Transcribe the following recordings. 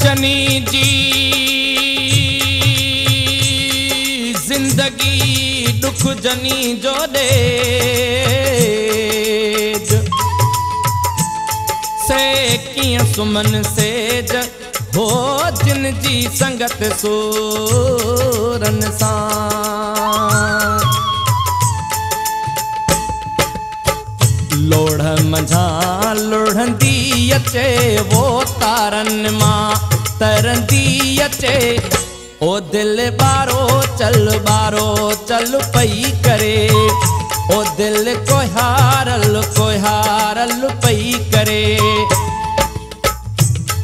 जनी जी जिंदगी दुख जनी जो दे से किया सुमन सेज हो जिन जी संगत सूरन सा लोढ़ मंझा लोढ़ंदी अचे वो तारन मां तरंदी अचे ओ दिल बारो चल पई करे ओ दिल कोहारल पई करे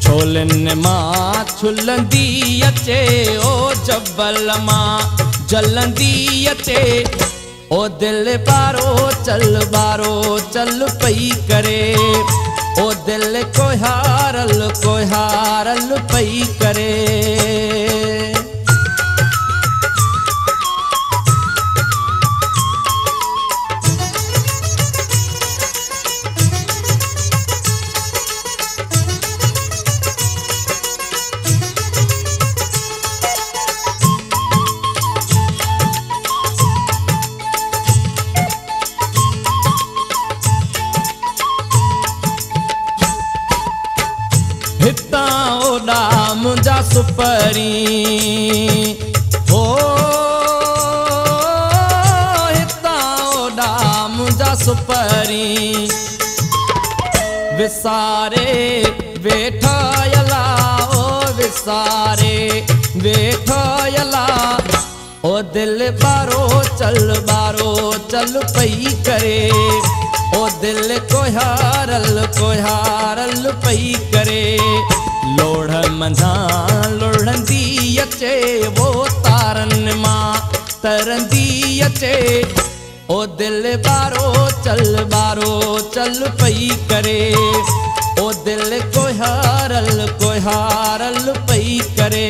छोलन मां छुलंदी अचे ओ जबल मां जलंदी अचे ओ दिल बारो चल पई करे ओ दिल कोहारल पई करे हिता ओडा मुंजा सुपरी हो हिता ओडा मुंजा सुपरी विसारे वेठयला ओ विसारे वेठयला ओ दिल बारो चल पई करे ओ दिल कोहारल पई करे लोढ़ मंझा लोढ़ंदी अचे वो तारन मां तरंदी अचे ओ दिल बारो चल पई करे ओ दिल कोहारल पई करे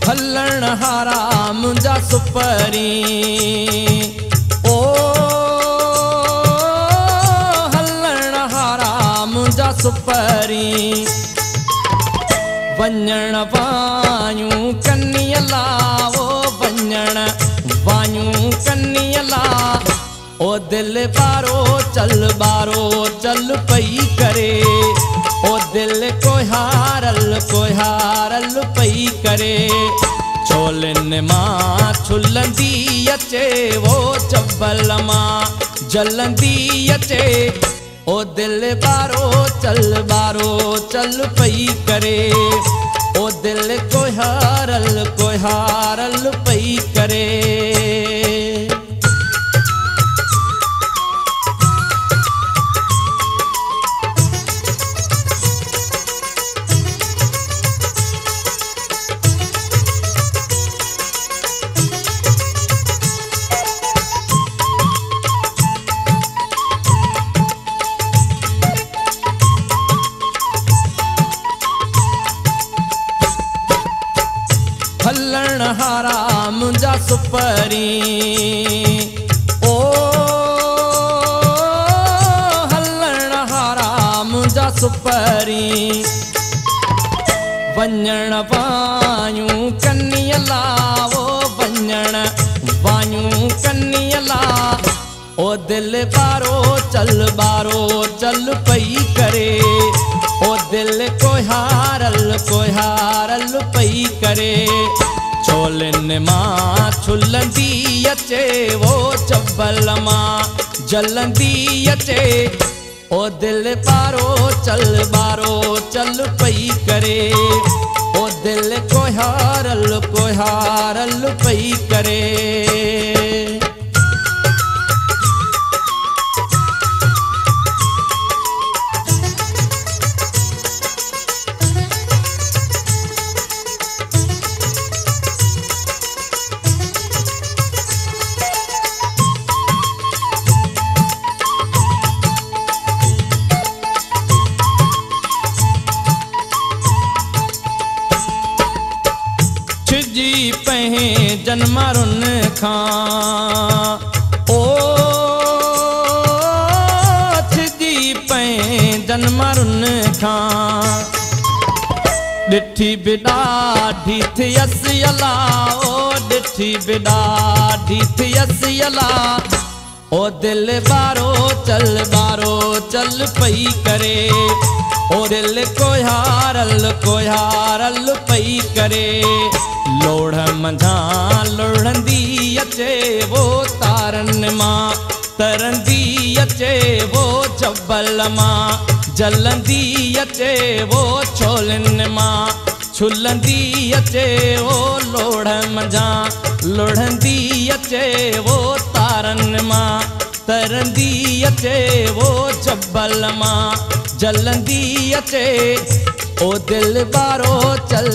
हलण हारा मुंजा सुपरी ओ हलण हारा मुंजा सुपरी वञण वायूं कन्नियला ओ वञण वायूं कन्नियला ओ दिल बारो चल पई करे ओ दिल कोहारल पई करे छोलन मां छुलंदी अचे वो जबल मां जलंदी अचे ओ दिल बारो चल पई करे ओ दिल कोहारल पई करे हलण हारा मुंजा सुपरी ओ हलण हारा मुंजा सुपरी वञण वायूं कन्नियला ओ वञण वायूं कन्नियला ओ दिल बारो चल पई करे ओ दिल कोहारल पई करे छोलन मां छुलंदी अचे वो जबल मां जलंदी अचे ओ दिल बारो चल पई करे ओ दिल कोहारल पई करे जनमारुन खां ओ छिजी पै जनमारुन खां ॾिठी बि ॾाढी थियसि अला ओ ॾिठी बि ॾाढी थियसि अला ओ दिल बारो चल पई करे ओ दिल कोहारल पई करे लोढ़ मंझां लोढ़ंदी अचे वो तारन मां तरंदी अचे वो जबल मां जलंदी अचे वो छोलन मां छुलंदी अचे वो लोढ़ मंझां लोढ़ंदी अचे वो तारन मां तरंदी अचे वो जबल मां जलंदी अचे ओ दिल बारो चल